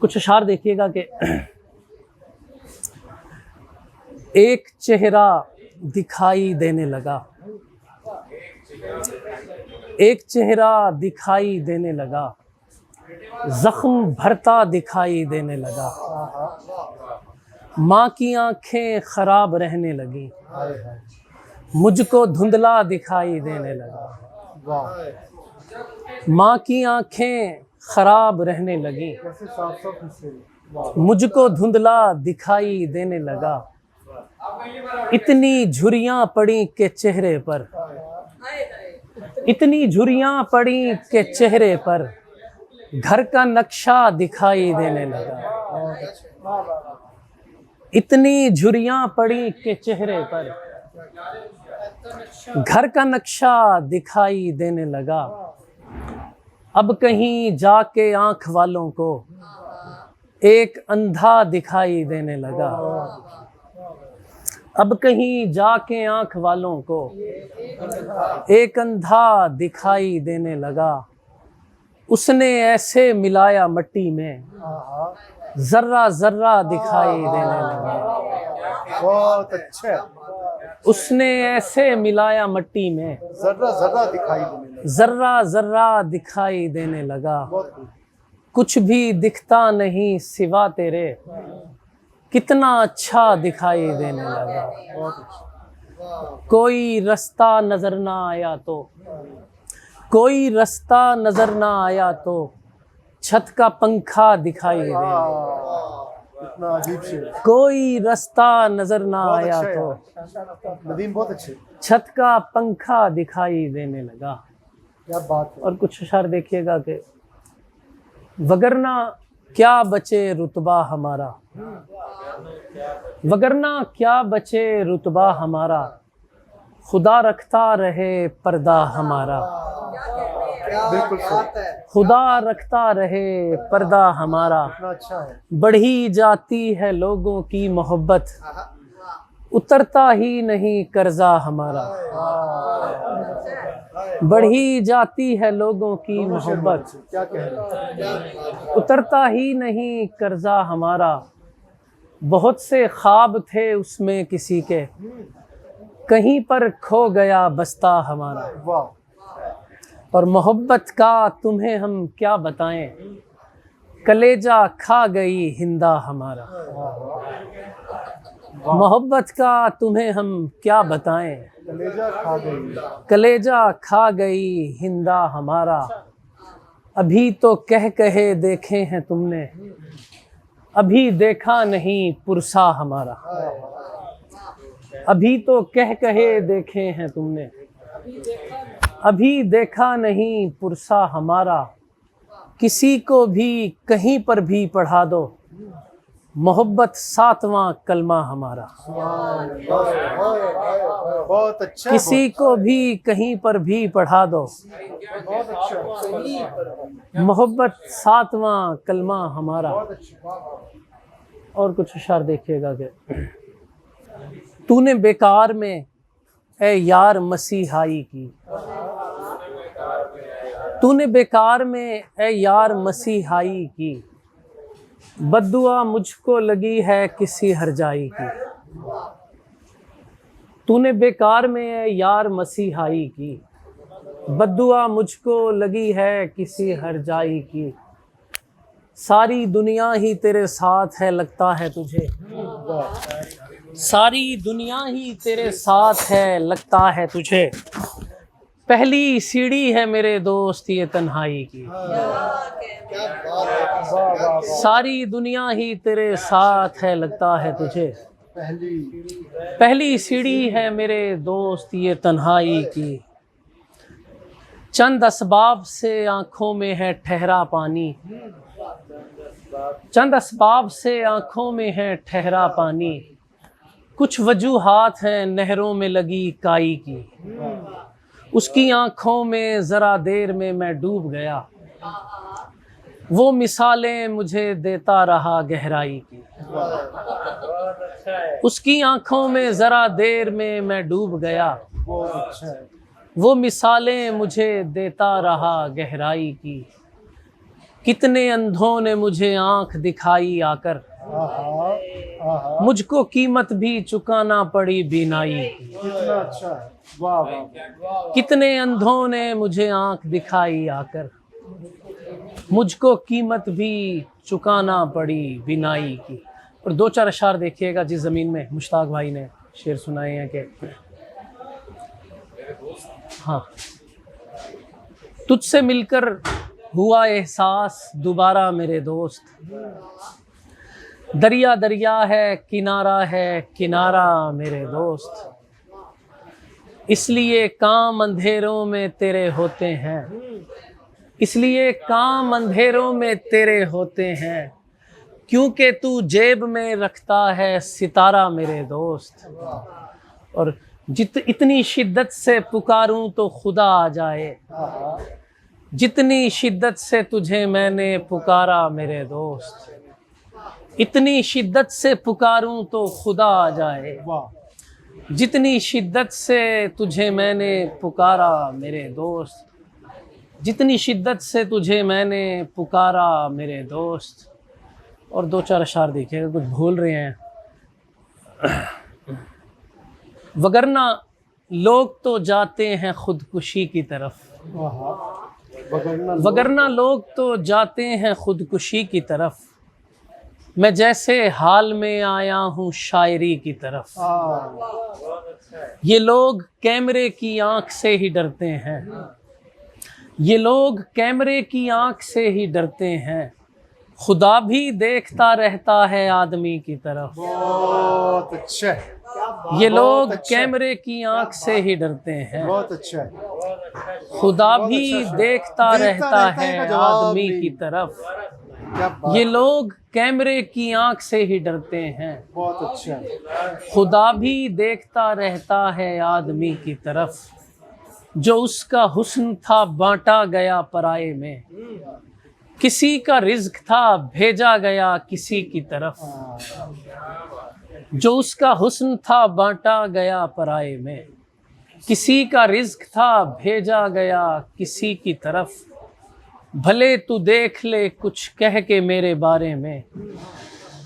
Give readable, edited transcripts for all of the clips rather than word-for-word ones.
कुछ अशार देखिएगा कि एक चेहरा दिखाई देने लगा, एक चेहरा दिखाई देने लगा, जख्म भरता दिखाई देने लगा, माँ की आंखें खराब रहने लगी, मुझको धुंधला दिखाई देने लगा। माँ की आंखें खराब रहने लगी, मुझको धुंधला दिखाई देने लगा। इतनी झुर्रियाँ पड़ी के चेहरे पर, इतनी झुर्रियाँ पड़ी के चेहरे पर, घर का नक्शा दिखाई देने लगा। इतनी झुर्रियाँ पड़ी के चेहरे पर, घर का नक्शा दिखाई देने लगा। अब कहीं जाके आंख वालों को एक अंधा दिखाई देने लगा। अब कहीं जाके आंख वालों को एक अंधा दिखाई देने लगा। उसने ऐसे मिलाया मट्टी में, जर्रा जर्रा दिखाई देने लगा। बहुत अच्छा। उसने ऐसे मिलाया मट्टी में, जर्रा जर्रा दिखाई देने लगा। जर्रा जर्रा दिखाई देने लगा। कुछ भी दिखता नहीं सिवा तेरे, कितना अच्छा दिखाई देने लगा। कोई रास्ता नजर ना आया तो, कोई रास्ता नजर ना आया तो, छत का पंखा दिखाई देने लगा। इतना अजीब से कोई रास्ता नजर ना आया तो, नदीम बहुत अच्छे। छत का पंखा दिखाई देने लगा। क्या बात है। और कुछ अशार देखिएगा कि वगरना क्या बचे रुतबा हमारा, वगरना क्या बचे रुतबा हमारा, खुदा रखता रहे पर्दा हमारा। बिल्कुल सही। खुदा रखता रहे पर्दा हमारा। इतना अच्छा है। बढ़ी जाती है लोगों की मोहब्बत, उतरता ही नहीं कर्जा हमारा। बढ़ी जाती है लोगों की मोहब्बत, क्या कह रहे हैं। उतरता ही नहीं कर्जा हमारा। बहुत से ख्वाब थे उसमें किसी के, कहीं पर खो गया बस्ता हमारा। वाह। और मोहब्बत का तुम्हें हम क्या बताएं, कलेजा खा गई हिंदा हमारा। मोहब्बत का तुम्हें हम क्या बताएं, कलेजा खा गई। कलेजा खा गई हिंदा हमारा। अभी तो कह कहे देखे हैं तुमने, अभी देखा नहीं पुरसा हमारा। अभी तो कह कहे देखे हैं तुमने, अभी देखा नहीं पुरसा हमारा। किसी को भी कहीं पर भी पढ़ा दो, मोहब्बत 7वां कलमा हमारा। बहुत अच्छा। किसी को भी कहीं पर भी पढ़ा दो, बहुत अच्छा। मोहब्बत 7वां कलमा हमारा। और कुछ अशार देखिएगा कि तूने बेकार में ए यार मसीहाई की, तूने बेकार में ए यार मसीहाई की, बद्दुआ मुझको लगी है किसी हरजाई की। तूने बेकार में ए यार मसीहाई की, बद्दुआ मुझको लगी है किसी हरजाई की। सारी दुनिया ही तेरे साथ है लगता है तुझे, सारी दुनिया ही तेरे साथ है लगता है तुझे। पहली सीढ़ी है मेरे दोस्त ये तन्हाई की। सारी दुनिया ही तेरे साथ है लगता है तुझे, पहली सीढ़ी है मेरे दोस्त ये तन्हाई की। चंद असबाब से आंखों में है ठहरा पानी, चंद असबाब से आंखों में है ठहरा पानी। कुछ वजूहात हैं नहरों में लगी काई की, उसकी आंखों में जरा देर में मैं डूब गया। वो मिसालें मुझे देता रहा गहराई की, उसकी आंखों में जरा देर में मैं डूब गया। वो मिसालें मुझे देता रहा गहराई की। कितने अंधों ने मुझे आंख दिखाई आकर, आहा, आहा, मुझको कीमत भी चुकाना पड़ी बीनाई की। कितना अच्छा है। वाह वाह वाह। कितने अंधों ने मुझे आंख दिखाई आकर, मुझको कीमत भी चुकाना पड़ी बीनाई की। और दो चार अशार देखिएगा जिस ज़मीन में मुश्ताक भाई ने शेर सुनाए हैं कि हाँ, तुझसे मिलकर हुआ एहसास दोबारा मेरे दोस्त, दरिया दरिया है किनारा मेरे दोस्त, इसलिए काम अंधेरों में तेरे होते हैं, इसलिए काम अंधेरों में तेरे होते हैं, क्योंकि तू जेब में रखता है सितारा मेरे दोस्त। और इतनी शिद्दत से पुकारूं तो खुदा आ जाए, जितनी शिद्दत से तुझे मैंने पुकारा मेरे दोस्त, इतनी शिद्दत से पुकारूं तो खुदा आ जाए, वाह। जितनी शिद्दत से तुझे मैंने पुकारा मेरे दोस्त, जितनी शिद्दत से तुझे मैंने पुकारा मेरे दोस्त। और दो चार अशार देखिएगा, कुछ भूल रहे हैं। वगरना लोग तो जाते हैं खुदकुशी की तरफ, आहा, वगरना लोग तो जाते हैं खुदकुशी की तरफ, मैं जैसे हाल में आया हूँ शायरी की तरफ। ये लोग कैमरे की आंख से ही डरते हैं, ये लोग कैमरे की आंख से ही डरते हैं, खुदा भी देखता रहता है आदमी की तरफ। बहुत अच्छा है। ये लोग अच्छा। कैमरे की आंख से ही डरते हैं, बहुत अच्छा है। खुदा बहुत भी अच्छा। देखता रहता है का जवाब आदमी नहीं। की तरफ। क्या बात। ये लोग कैमरे की आंख से ही डरते हैं, बहुत अच्छा है। खुदा भी देखता रहता है आदमी की तरफ, जो उसका हुस्न था बांटा गया पराये में, किसी का रिज्क था भेजा गया किसी की तरफ, जो उसका हुस्न था बांटा गया पराये में, किसी का रिज्क था भेजा गया किसी की तरफ। भले तू देख ले कुछ कह के मेरे बारे में,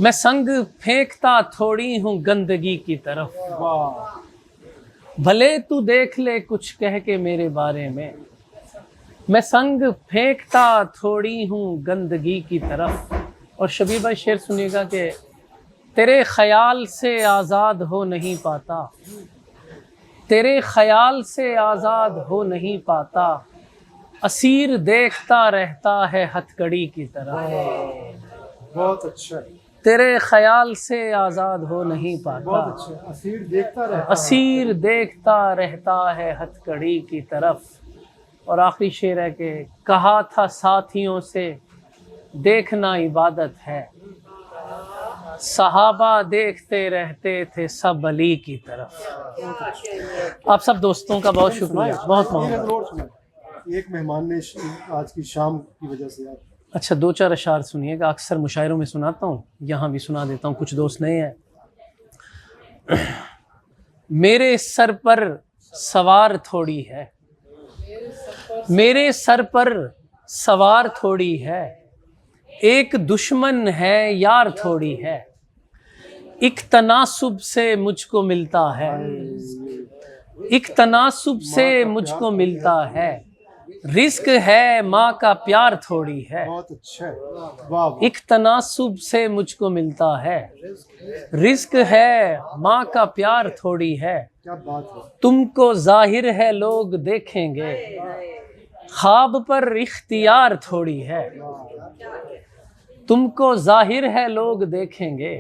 मैं संग फेंकता थोड़ी हूँ गंदगी की तरफ। वाह। भले तू देख ले कुछ कह के मेरे बारे में, मैं संग फेंकता थोड़ी हूँ गंदगी की तरफ। और शबीर भाई शेर सुनिएगा कि तेरे ख्याल से आज़ाद हो नहीं पाता, तेरे ख्याल से आज़ाद हो नहीं पाता, असीर देखता रहता है हथकड़ी की तरह। बहुत अच्छा। तेरे ख्याल से आज़ाद हो नहीं पाता, बहुत अच्छा। असीर देखता रहता है। असीर देखता रहता है हथकड़ी की तरफ। और आखिरी शेर है कि कहा था साथियों से देखना इबादत है, सहाबा देखते रहते थे सब अली की तरफ। आप सब दोस्तों का बहुत शुक्रिया, बहुत बहुत। एक मेहमान ने आज की शाम की वजह से आप। अच्छा, दो चार अशार सुनिएगा, अक्सर मुशायरों में सुनाता हूँ, यहाँ भी सुना देता हूँ, कुछ दोस्त नए हैं। मेरे सर पर सवार थोड़ी है, मेरे सर पर सवार थोड़ी है, एक दुश्मन है यार थोड़ी है, एक तनासुब से मुझको मिलता है, एक तनासुब से मुझको मिलता है, रिस्क है माँ का प्यार थोड़ी है। बहुत अच्छा है। वाह। एक तनासुब से मुझको मिलता है, रिस्क है माँ का प्यार थोड़ी है, क्या बात है। तुमको जाहिर है लोग देखेंगे, ख्वाब पर इख्तियार थोड़ी है, तुमको जाहिर है लोग देखेंगे,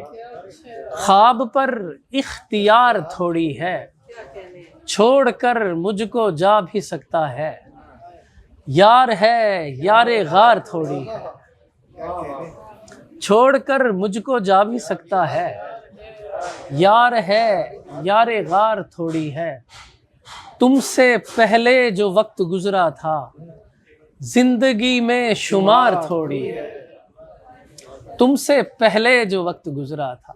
ख्वाब पर इख्तियार थोड़ी है, छोड़कर मुझको जा भी सकता है, यार है यारे गार थोड़ी है, छोड़कर मुझको जा भी सकता है, यार है यारे गार थोड़ी है, तुमसे पहले जो वक्त गुजरा था जिंदगी में शुमार थोड़ी है, तुमसे पहले जो वक्त गुजरा था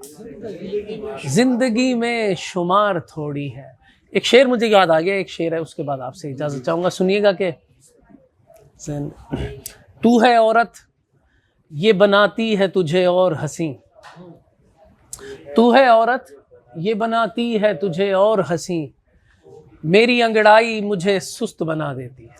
जिंदगी में शुमार थोड़ी है। एक शेर मुझे याद आ गया, एक शेर है, उसके बाद आपसे इजाज़त चाहूँगा, सुनिएगा कि तू है औरत ये बनाती है तुझे और हंसी। तू है औरत, ये बनाती है तुझे और हंसी। मेरी अंगड़ाई मुझे सुस्त बना देती है।